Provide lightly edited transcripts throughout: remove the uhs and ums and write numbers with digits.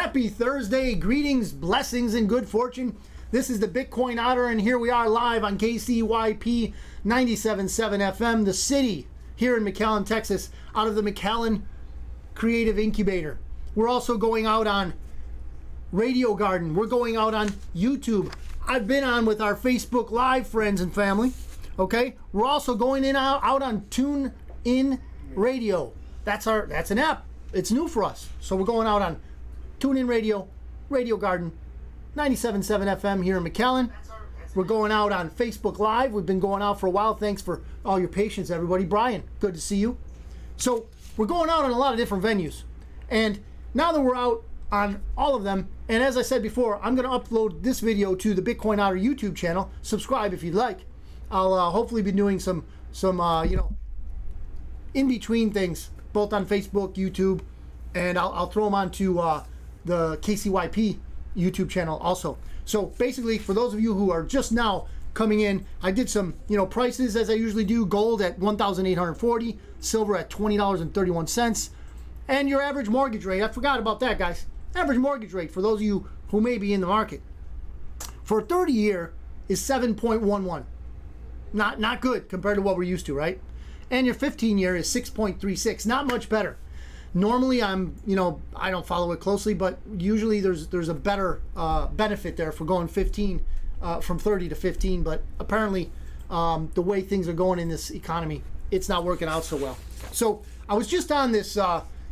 Happy Thursday. Greetings, blessings, and good fortune. This is the Bitcoin Otter, and here we are live on KCYP 97.7 FM, the city here in McAllen, Texas, out of the McAllen Creative Incubator. We're also going out on Radio Garden. We're going out on YouTube. I've been on with our Facebook Live friends and family. Okay, we're also going out on TuneIn Radio. That's an app. It's new for us. So we're going out on TuneIn Radio, Radio Garden, 97.7 FM here in McAllen. We're going out on Facebook Live. We've been going out for a while. Thanks for all your patience, everybody. Brian, good to see you. So we're going out on a lot of different venues. And now that we're out on all of them, and as I said before, I'm going to upload this video to the Bitcoin Otter YouTube channel. Subscribe if you'd like. I'll hopefully be doing some in-between things, both on Facebook, YouTube, and I'll throw them onto the KCYP YouTube channel also. So basically, for those of you who are just now coming in, I did some prices as I usually do. Gold at $1,840, silver at $20.31, and your average mortgage rate. I forgot about that, guys. Average mortgage rate for those of you who may be in the market for a 30-year is 7.11. Not good compared to what we're used to, right? And your 15-year is 6.36. Not much better. Normally, I don't follow it closely, but usually there's a better benefit there for going 15 from 30 to 15. But apparently, the way things are going in this economy, it's not working out so well. So I was just on this,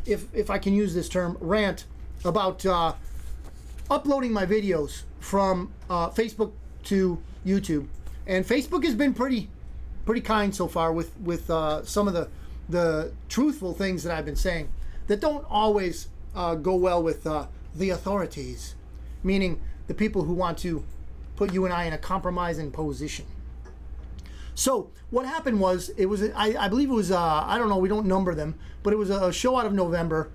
if I can use this term, rant about uploading my videos from Facebook to YouTube. And Facebook has been pretty kind so far with some of the truthful things that I've been saying that don't always go well with the authorities, meaning the people who want to put you and I in a compromising position. So what happened was, I believe it was, I don't know, we don't number them, but it was a show out of November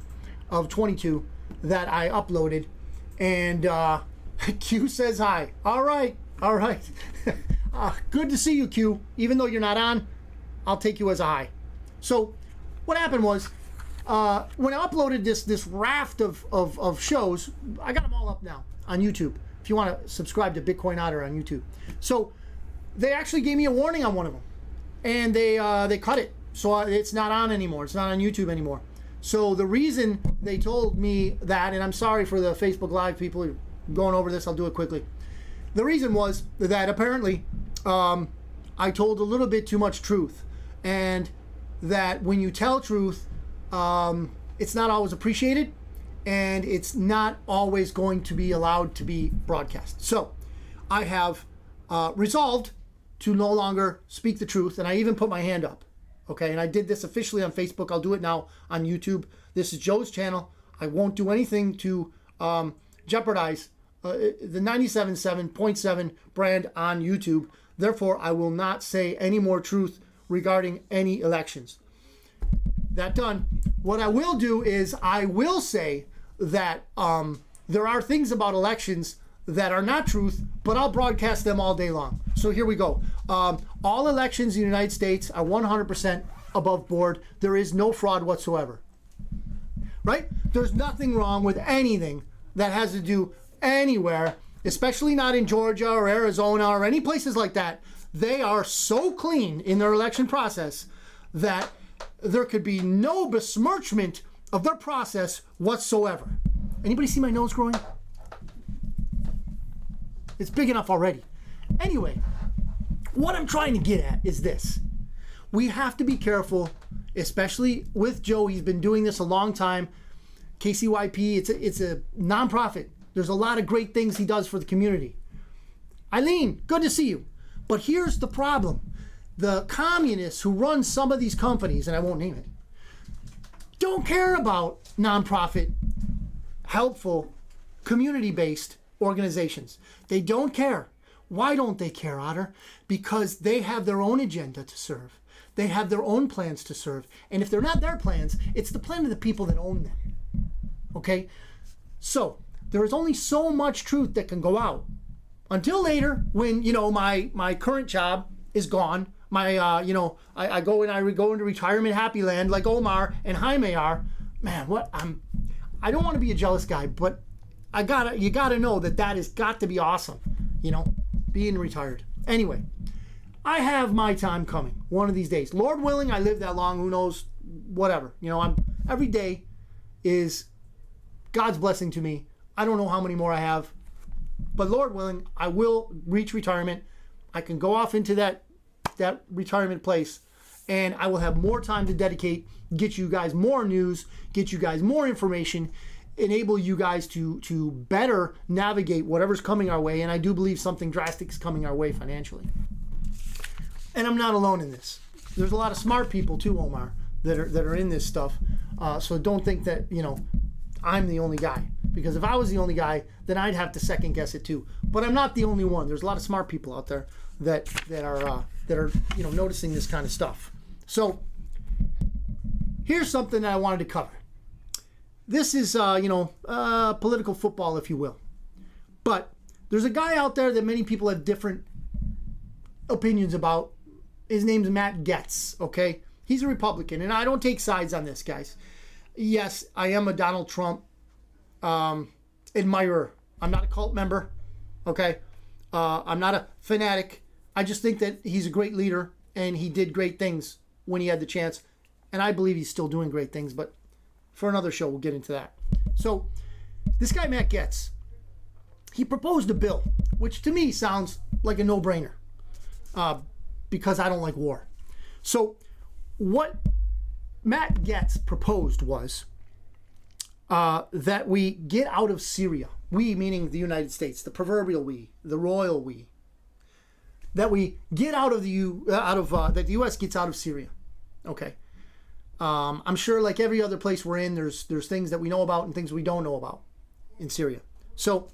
of 22 that I uploaded, and Q says hi. All right. Good to see you, Q. Even though you're not on, I'll take you as a hi. So what happened was, when I uploaded this raft of shows, I got them all up now on YouTube. If you want to subscribe to Bitcoin Otter on YouTube. So they actually gave me a warning on one of them, and they cut it. So it's not on anymore. It's not on YouTube anymore. So the reason they told me that, and I'm sorry for the Facebook Live people going over this, I'll do it quickly. The reason was that apparently I told a little bit too much truth, and that when you tell truth, it's not always appreciated, and it's not always going to be allowed to be broadcast. So I have resolved to no longer speak the truth, and I even put my hand up. Okay, and I did this officially on Facebook. I'll do it now on YouTube. This is Joe's channel. I won't do anything to jeopardize the 97.7 brand on YouTube. Therefore, I will not say any more truth regarding any elections. That done. What I will do is I will say that there are things about elections that are not truth, but I'll broadcast them all day long. So here we go. All elections in the United States are 100% above board. There is no fraud whatsoever. Right? There's nothing wrong with anything that has to do anywhere, especially not in Georgia or Arizona or any places like that. They are so clean in their election process that there could be no besmirchment of their process whatsoever. Anybody see my nose growing? It's big enough already. Anyway, what I'm trying to get at is this. We have to be careful, especially with Joe. He's been doing this a long time. KCYP, it's a nonprofit. There's a lot of great things he does for the community. Eileen, good to see you. But here's the problem. The communists who run some of these companies, and I won't name it, don't care about nonprofit, helpful, community-based organizations. They don't care. Why don't they care, Otter? Because they have their own agenda to serve. They have their own plans to serve. And if they're not their plans, it's the plan of the people that own them. Okay? So, there is only so much truth that can go out. Until later, when, my current job is gone, I go into retirement happy land like Omar and Jaime are. Man, I don't want to be a jealous guy, but you gotta know that has got to be awesome, being retired. Anyway, I have my time coming one of these days. Lord willing, I live that long. Who knows? Whatever. Every day is God's blessing to me. I don't know how many more I have, but Lord willing, I will reach retirement. I can go off into that retirement place, and I will have more time to dedicate, get you guys more news, get you guys more information, enable you guys to better navigate whatever's coming our way. And I do believe something drastic is coming our way financially. And I'm not alone in this. There's a lot of smart people too, Omar, that are in this stuff. So don't think that I'm the only guy, because if I was the only guy, then I'd have to second guess it too. But I'm not the only one. There's a lot of smart people out there that are noticing this kind of stuff. So here's something that I wanted to cover. This is political football, if you will. But there's a guy out there that many people have different opinions about. His name's Matt Gaetz. Okay, he's a Republican, and I don't take sides on this, guys. Yes, I am a Donald Trump admirer. I'm not a cult member, okay? I'm not a fanatic. I just think that he's a great leader, and he did great things when he had the chance, and I believe he's still doing great things, but for another show, we'll get into that. So, this guy, Matt Gaetz, he proposed a bill, which to me sounds like a no-brainer, because I don't like war. So, what Matt Gaetz proposed was that we get out of Syria. We, meaning the United States, the proverbial we, the royal we. That we get out of that the U.S. gets out of Syria. Okay. I'm sure, like every other place we're in, there's things that we know about and things we don't know about in Syria. So,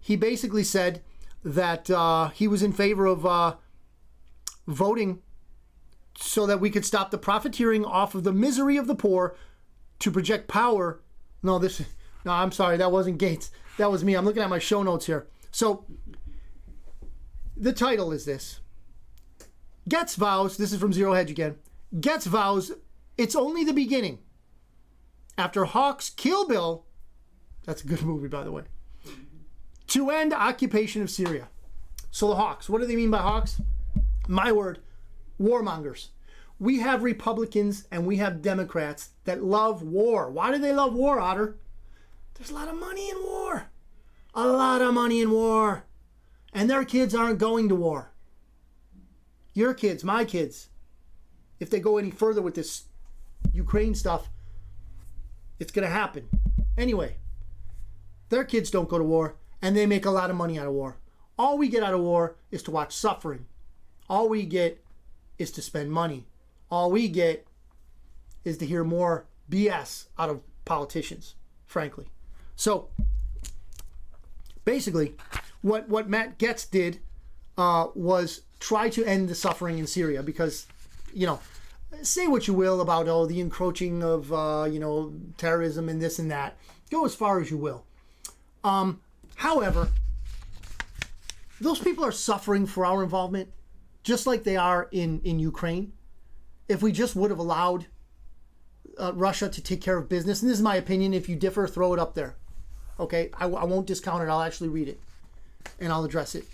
he basically said that he was in favor of voting so that we could stop the profiteering off of the misery of the poor to project power. No, I'm sorry, that wasn't Gates. That was me. I'm looking at my show notes here. So the title is this. Gaetz vows, this is from Zero Hedge again. Gaetz vows it's only the beginning. After Hawks Kill Bill, that's a good movie, by the way, to end occupation of Syria. So the Hawks, what do they mean by Hawks? My word, warmongers. We have Republicans and we have Democrats that love war. Why do they love war, Otter? There's a lot of money in war. A lot of money in war. And their kids aren't going to war. Your kids, my kids, if they go any further with this Ukraine stuff, it's going to happen. Anyway, their kids don't go to war and they make a lot of money out of war. All we get out of war is to watch suffering. All we get is to spend money. All we get is to hear more BS out of politicians, frankly. So, basically, what Matt Gaetz did was try to end the suffering in Syria because, say what you will about the encroaching of, terrorism and this and that. Go as far as you will. However, those people are suffering for our involvement, just like they are in Ukraine. If we just would have allowed Russia to take care of business, and this is my opinion, if you differ, throw it up there. Okay, I won't discount it. I'll actually read it, and I'll address it.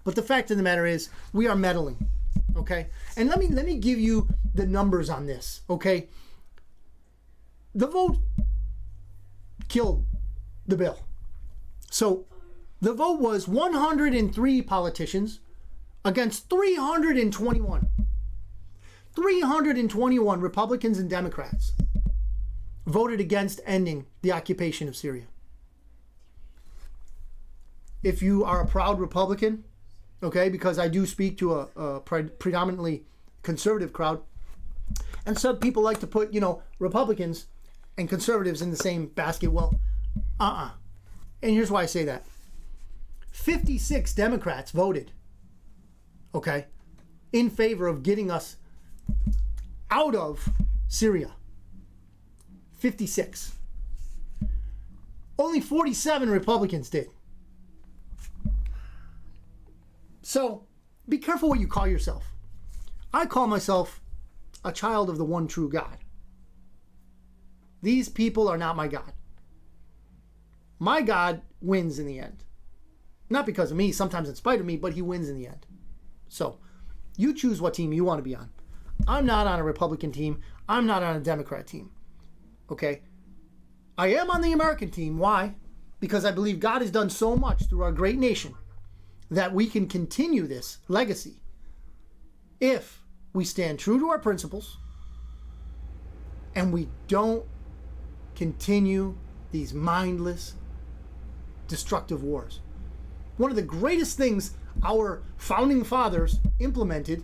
But the fact of the matter is, we are meddling. Okay, and let me give you the numbers on this. Okay, the vote killed the bill. So the vote was 103 politicians against 321. 321 Republicans and Democrats voted against ending the occupation of Syria. If you are a proud Republican, okay, because I do speak to a predominantly conservative crowd, and some people like to put, Republicans and conservatives in the same basket. Well, And here's why I say that. 56 Democrats voted, okay, in favor of getting us out of Syria. 56. Only 47 Republicans did. So, be careful what you call yourself. I call myself a child of the one true God. These people are not my God. my God wins in the end. Not because of me, sometimes in spite of me, but he wins in the end. So, you choose what team you want to be on. I'm not on a Republican team. I'm not on a Democrat team. Okay? I am on the American team. Why? Because I believe God has done so much through our great nation that we can continue this legacy if we stand true to our principles and we don't continue these mindless, destructive wars. One of the greatest things our founding fathers implemented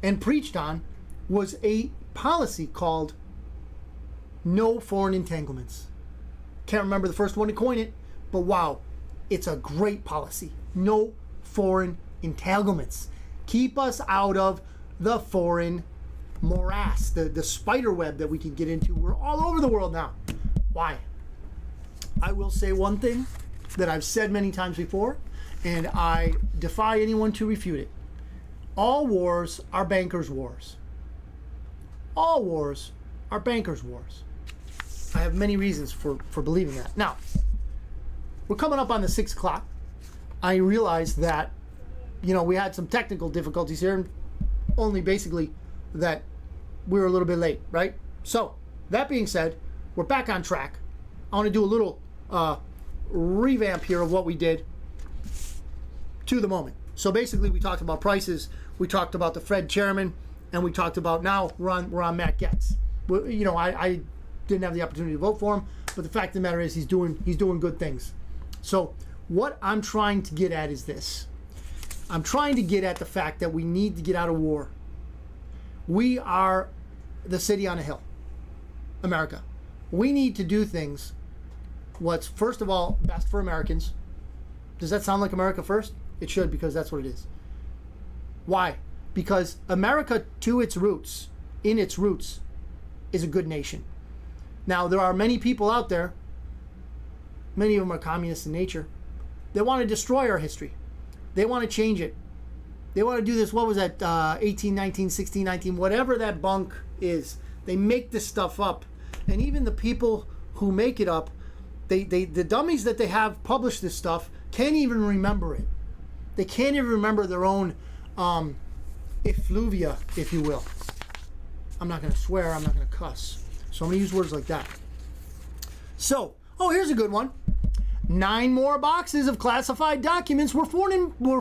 and preached on was a policy called no foreign entanglements. Can't remember the first one to coin it, but wow, it's a great policy. No foreign entanglements. Keep us out of the foreign morass, the spider web that we can get into. We're all over the world now. Why? I will say one thing that I've said many times before, and I defy anyone to refute it. All wars are bankers' wars. All wars are bankers' wars. I have many reasons for believing that. Now, we're coming up on the 6 o'clock. I realized that, we had some technical difficulties here, only basically that we were a little bit late, right? So, that being said, we're back on track. I want to do a little revamp here of what we did to the moment. So basically, we talked about prices, we talked about the Fed chairman, and we talked about now we're on Matt Gaetz. I didn't have the opportunity to vote for him, but the fact of the matter is he's doing good things. So what I'm trying to get at is this. I'm trying to get at the fact that we need to get out of war. We are the city on a hill, America. We need to do things what's, first of all, best for Americans. Does that sound like America first? It should, because that's what it is. Why? Because America, in its roots, is a good nation. Now, there are many people out there, many of them are communists in nature, that want to destroy our history. They want to change it. They want to do this, what was that, 1819, 1619, whatever that bunk is. They make this stuff up. And even the people who make it up, the dummies that they have publish this stuff can't even remember it. They can't even remember their own effluvia, if you will. I'm not going to swear, I'm not going to cuss. So I'm going to use words like that. So, here's a good one. 9 more boxes of classified documents were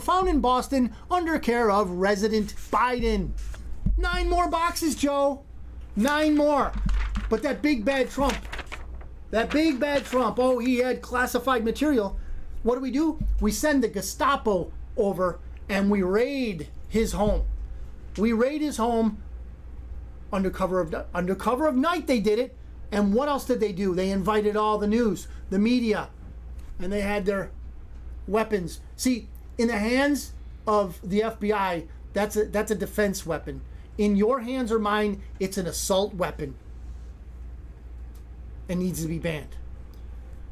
found in Boston under care of resident Biden. 9 more boxes, Joe. 9 more. But that big bad Trump, he had classified material. What do? We send the Gestapo over and we raid his home. We raid his home under cover of night. They did it. And what else did they do? They invited all the news, the media, and they had their weapons. See, in the hands of the FBI, that's a defense weapon. In your hands or mine, it's an assault weapon and needs to be banned.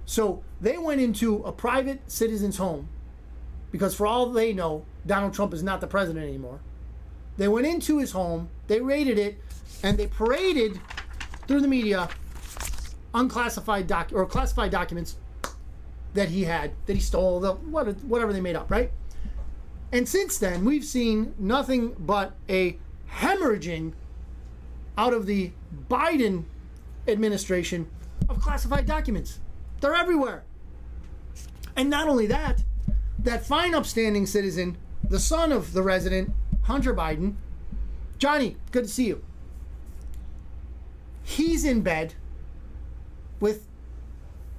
So they went into a private citizen's home because for all they know, Donald Trump is not the president anymore. They went into his home, they raided it, and they paraded through the media classified documents that he had, that he stole, whatever they made up, right? And since then, we've seen nothing but a hemorrhaging out of the Biden administration of classified documents. They're everywhere. And not only that, that fine upstanding citizen, the son of the resident, Hunter Biden, Johnny, good to see you. He's in bed with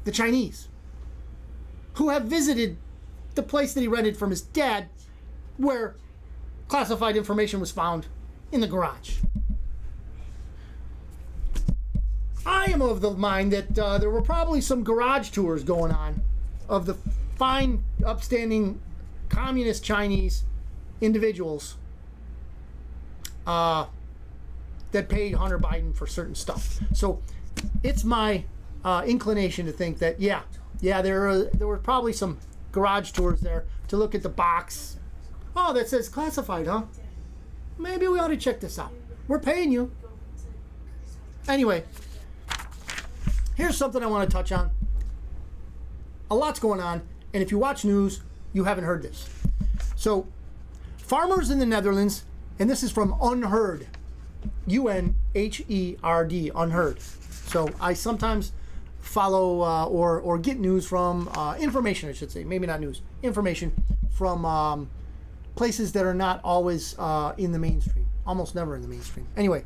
the Chinese, who have visited the place that he rented from his dad, where classified information was found in the garage. I am of the mind that there were probably some garage tours going on of the fine, upstanding, communist Chinese individuals that paid Hunter Biden for certain stuff. So it's my inclination to think that, there were probably some garage tours there to look at the box. Oh, that says classified, huh? Maybe we ought to check this out. We're paying you. Anyway, here's something I want to touch on. a lot's going on, and if you watch news, you haven't heard this. So, farmers in the Netherlands, and this is from Unheard, UNHERD, Unheard. So I sometimes follow or get news from information, I should say, maybe not news, information from places that are not always in the mainstream, almost never in the mainstream. Anyway,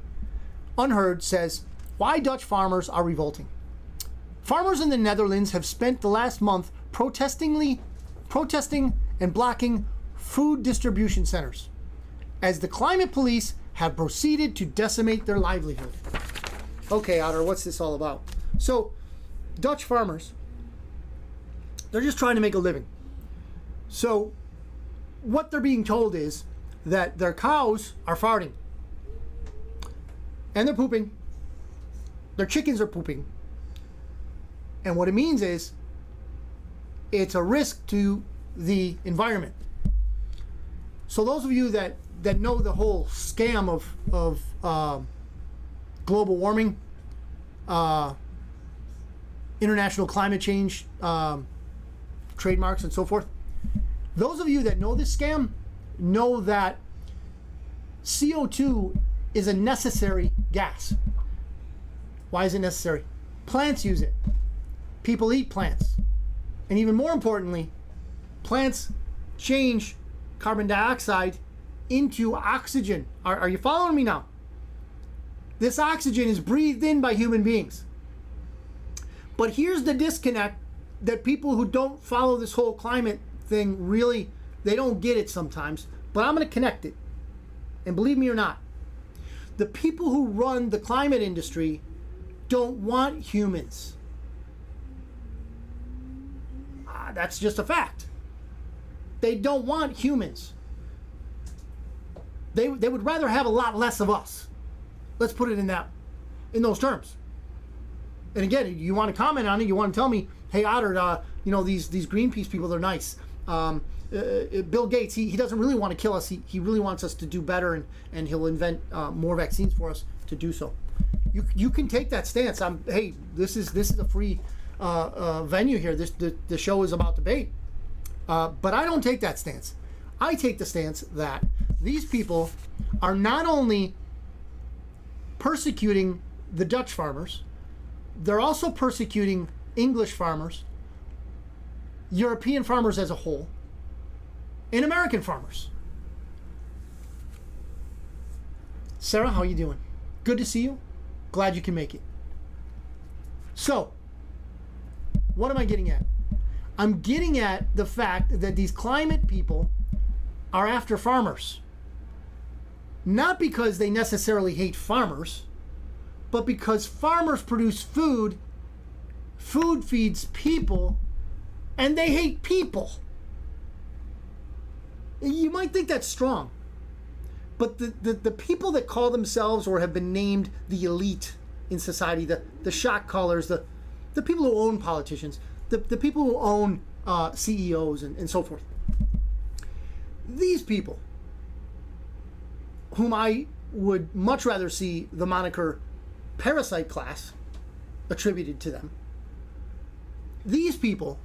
Unheard says, why Dutch farmers are revolting. Farmers in the Netherlands have spent the last month protesting and blocking food distribution centers as the climate police have proceeded to decimate their livelihood. Okay, Otter, what's this all about? So, Dutch farmers, they're just trying to make a living. So, what they're being told is that their cows are farting. And they're pooping. Their chickens are pooping. And what it means is, it's a risk to the environment. So those of you that know the whole scam of global warming, international climate change, trademarks and so forth, those of you that know this scam know that CO2 is a necessary gas. Why is it necessary? Plants use it. People eat plants. And even more importantly, plants change carbon dioxide into oxygen. Are you following me now? This oxygen is breathed in by human beings. But here's the disconnect that people who don't follow this whole climate thing really, they don't get it sometimes. But I'm going to connect it. And believe me or not, the people who run the climate industry don't want humans. That's just a fact. They don't want humans. They would rather have a lot less of us. Let's put it in those terms. And again, you want to comment on it, you want to tell me, hey Otter, these Greenpeace people, they're nice. Bill Gates, he doesn't really want to kill us. He really wants us to do better, and he'll invent more vaccines for us to do so. You can take that stance. Hey, this is a free venue here. The show is about debate. But I don't take that stance. I take the stance that these people are not only persecuting the Dutch farmers, they're also persecuting English farmers, European farmers as a whole, and American farmers. Sarah, how you doing? Good to see you. Glad you can make it. So, what am I getting at? I'm getting at the fact that these climate people are after farmers. Not because they necessarily hate farmers, but because farmers produce food, food feeds people, and they hate people. You might think that's strong, but the people that call themselves or have been named the elite in society, the shot callers, the people who own politicians, the people who own CEOs and so forth, these people, whom I would much rather see the moniker parasite class attributed to them, these people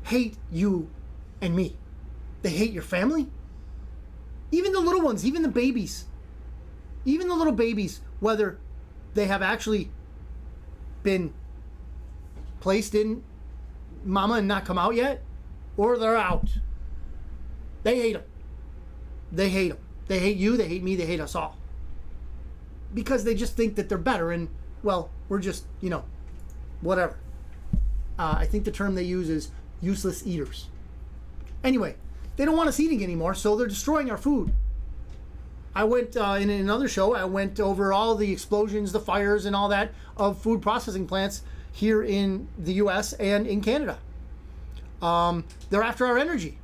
hate you and me. They hate your family. Even the little ones, even the babies. Even the little babies, whether they have actually been placed in mama and not come out yet, or they're out. They hate them. They hate them. They hate you, they hate me, they hate us all. Because they just think that they're better and, well, we're just, whatever. I think the term they use is useless eaters. Anyway, they don't want us eating anymore, so they're destroying our food. I went, in another show, I went over all the explosions, the fires, and all that of food processing plants here in the U.S. and in Canada. They're after our energy,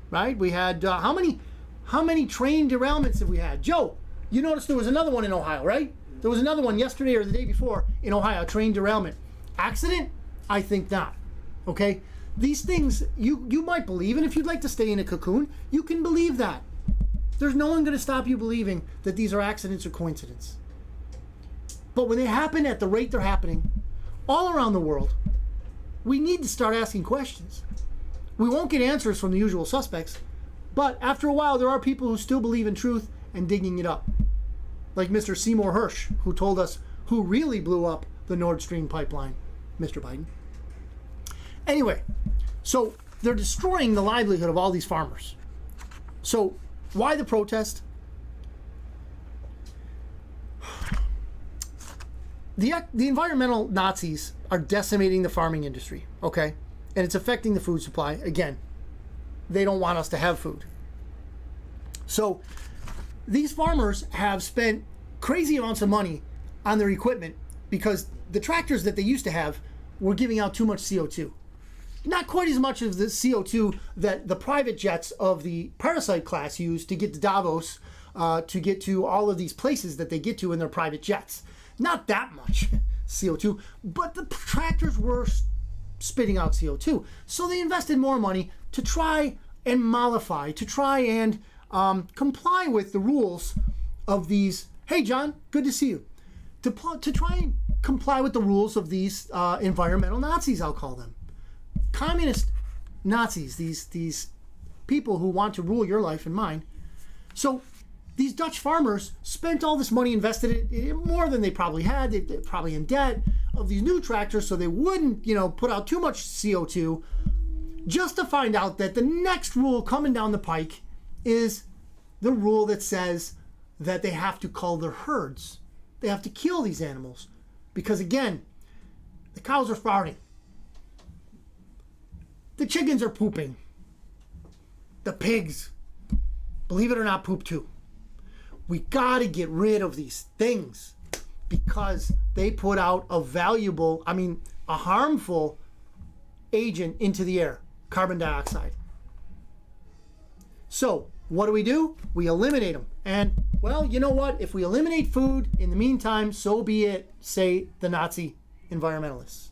right? We had, how many train derailments have we had? Joe, you noticed there was another one in Ohio, right? There was another one yesterday or the day before in Ohio, a train derailment. Accident? I think not, okay? These things you might believe, and if you'd like to stay in a cocoon, you can believe that. There's no one going to stop you believing that these are accidents or coincidence. But when they happen at the rate they're happening, all around the world, we need to start asking questions. We won't get answers from the usual suspects, but after a while, there are people who still believe in truth and digging it up. Like Mr. Seymour Hersh, who told us who really blew up the Nord Stream pipeline, Mr. Biden. Anyway, so they're destroying the livelihood of all these farmers. So why the protest? The environmental Nazis are decimating the farming industry, okay? And it's affecting the food supply. Again, they don't want us to have food. So these farmers have spent crazy amounts of money on their equipment because the tractors that they used to have were giving out too much CO2. Not quite as much as the CO2 that the private jets of the Parasite class use to get to Davos, to get to all of these places that they get to in their private jets. Not that much CO2, but the tractors were spitting out CO2. So they invested more money to try and mollify, to try and comply with the rules of these. Hey, John, good to see you. To try and comply with the rules of these environmental Nazis, I'll call them. Communist Nazis, these people who want to rule your life and mine. So these Dutch farmers spent all this money, invested it more than they probably had. They're probably in debt of these new tractors so they wouldn't, put out too much CO2, just to find out that the next rule coming down the pike is the rule that says that they have to cull their herds. They have to kill these animals because, again, the cows are farting. The chickens are pooping. The pigs, believe it or not, poop too. We got to get rid of these things because they put out a harmful agent into the air, carbon dioxide. So what do? We eliminate them. And, well, you know what? If we eliminate food in the meantime, so be it, say the Nazi environmentalists.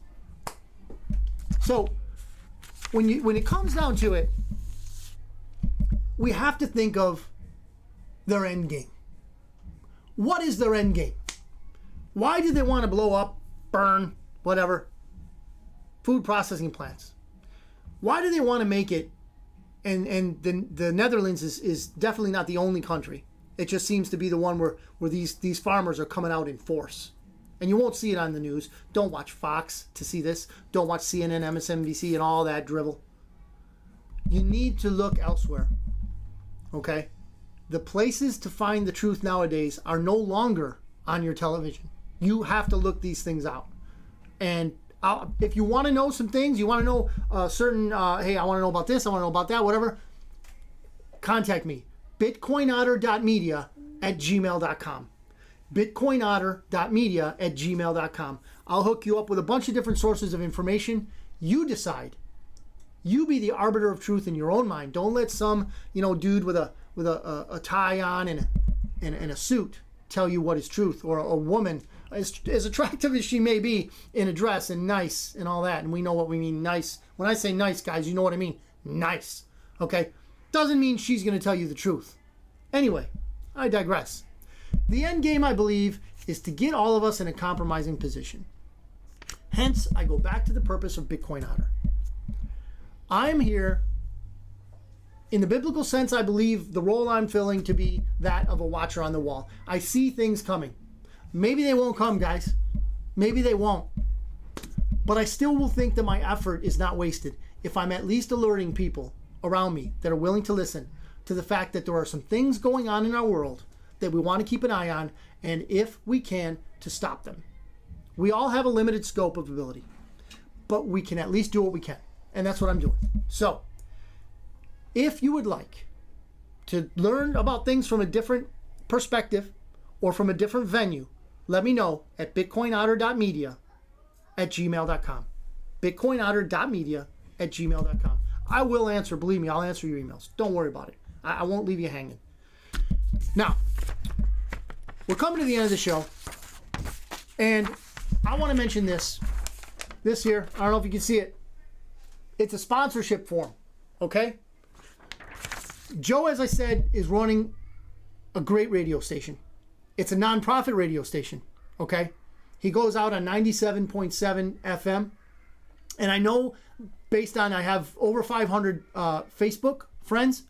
So when it comes down to it, we have to think of their end game. What is their end game? Why do they want to blow up, burn, whatever, food processing plants? Why do they want to make it? And the Netherlands is definitely not the only country. It just seems to be the one where these farmers are coming out in force. And you won't see it on the news. Don't watch Fox to see this. Don't watch CNN, MSNBC, and all that drivel. You need to look elsewhere. Okay? The places to find the truth nowadays are no longer on your television. You have to look these things out. And if you want to know some things, you want to know hey, I want to know about this, I want to know about that, whatever, contact me. bitcoinotter.media@gmail.com. bitcoinotter.media@gmail.com. I'll hook you up with a bunch of different sources of information. You decide. You be the arbiter of truth in your own mind. Don't let some dude with a tie on and a suit tell you what is truth, or a woman as attractive as she may be in a dress and nice and all that. And we know what we mean nice. When I say nice, guys, you know what I mean. Nice. Okay? Doesn't mean she's going to tell you the truth. Anyway, I digress. The end game, I believe, is to get all of us in a compromising position. Hence, I go back to the purpose of Bitcoin Otter. I'm here. In the biblical sense, I believe the role I'm filling to be that of a watcher on the wall. I see things coming. Maybe they won't come, guys. Maybe they won't. But I still will think that my effort is not wasted if I'm at least alerting people around me that are willing to listen to the fact that there are some things going on in our world that we want to keep an eye on, and if we can, to stop them. We all have a limited scope of ability, but we can at least do what we can. And that's what I'm doing. So, if you would like to learn about things from a different perspective or from a different venue, let me know at bitcoinotter.media@gmail.com. bitcoinotter.media@gmail.com. I will answer, believe me, I'll answer your emails. Don't worry about it. I won't leave you hanging. Now, we're coming to the end of the show, and I want to mention this here. I don't know if you can see it. It's a sponsorship form, okay? Joe, as I said, is running a great radio station. It's a nonprofit radio station, okay? He goes out on 97.7 FM, And I know based on, I have over 500 Facebook friends,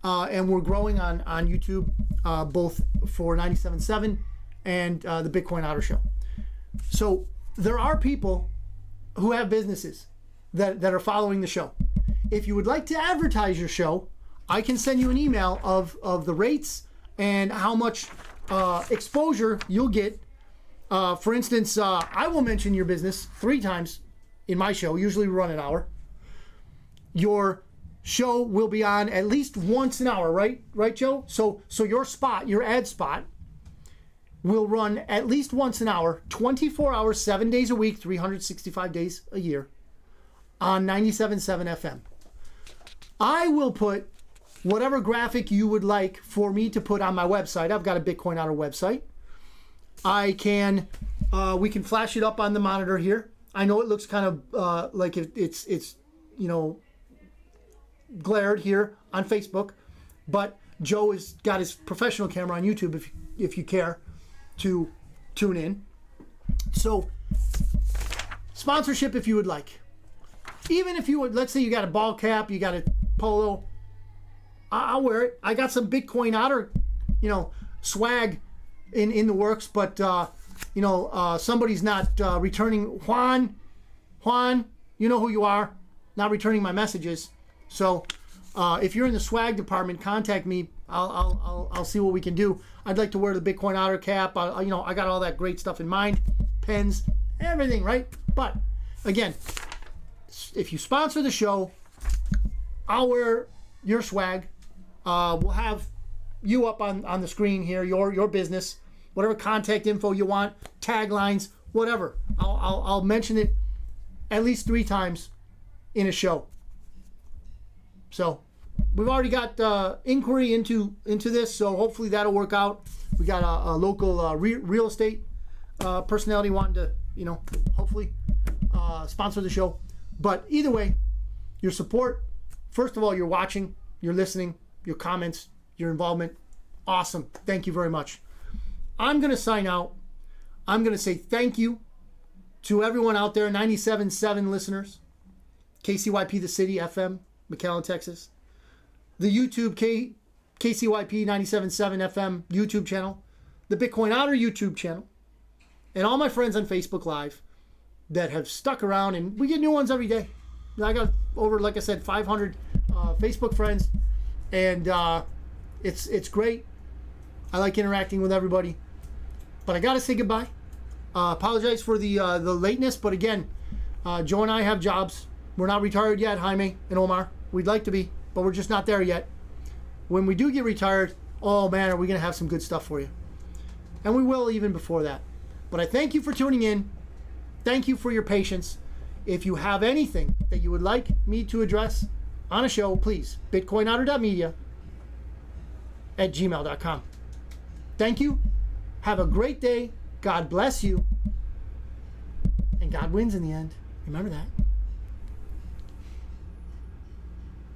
and we're growing on YouTube, both for 97.7 and the Bitcoin Otter Show. So there are people who have businesses that are following the show. If you would like to advertise your show, I can send you an email of the rates and how much exposure you'll get. For instance, I will mention your business 3 times in my show. Usually we run an hour. Your show will be on at least once an hour, right, Joe? So your spot, your ad spot, will run at least once an hour, 24 hours, 7 days a week, 365 days a year, on 97.7 FM. I will put whatever graphic you would like for me to put on my website. I've got a Bitcoin Otter website. We can flash it up on the monitor here. I know it looks kind of like it's glared here on Facebook, but Joe has got his professional camera on YouTube if you care to tune in. So sponsorship if you would like. Even if you would, let's say you got a ball cap, you got a polo, I'll wear it. I got some Bitcoin Otter, swag in the works, but somebody's not returning. Juan, you know who you are, not returning my messages. So if you're in the swag department, contact me. I'll see what we can do. I'd like to wear the Bitcoin Otter cap. I got all that great stuff in mind, pens, everything, right? But again, if you sponsor the show, I'll wear your swag. We'll have you up on the screen here, your business, whatever contact info you want, taglines, whatever. I'll mention it at least 3 times in a show. So we've already got inquiry into this, so hopefully that'll work out. We got a local real estate personality wanting to, hopefully sponsor the show. But either way, your support, first of all, you're watching, you're listening, your comments, your involvement, awesome. Thank you very much. I'm going to sign out. I'm going to say thank you to everyone out there, 97.7 listeners, KCYP The City FM, McAllen, Texas, the YouTube KCYP 97.7 FM YouTube channel, the Bitcoin Otter YouTube channel, and all my friends on Facebook Live that have stuck around, and we get new ones every day. I got over, like I said, 500 Facebook friends, and it's great. I like interacting with everybody, but I gotta say goodbye. Apologize for the lateness, but again, Joe and I have jobs. We're not retired yet, Jaime and Omar. We'd like to be, but we're just not there yet. When we do get retired, oh man, are we gonna have some good stuff for you. And we will even before that. But I thank you for tuning in. Thank you for your patience. If you have anything that you would like me to address on a show, please, bitcoinotter.media@gmail.com. Thank you. Have a great day. God bless you. And God wins in the end. Remember that.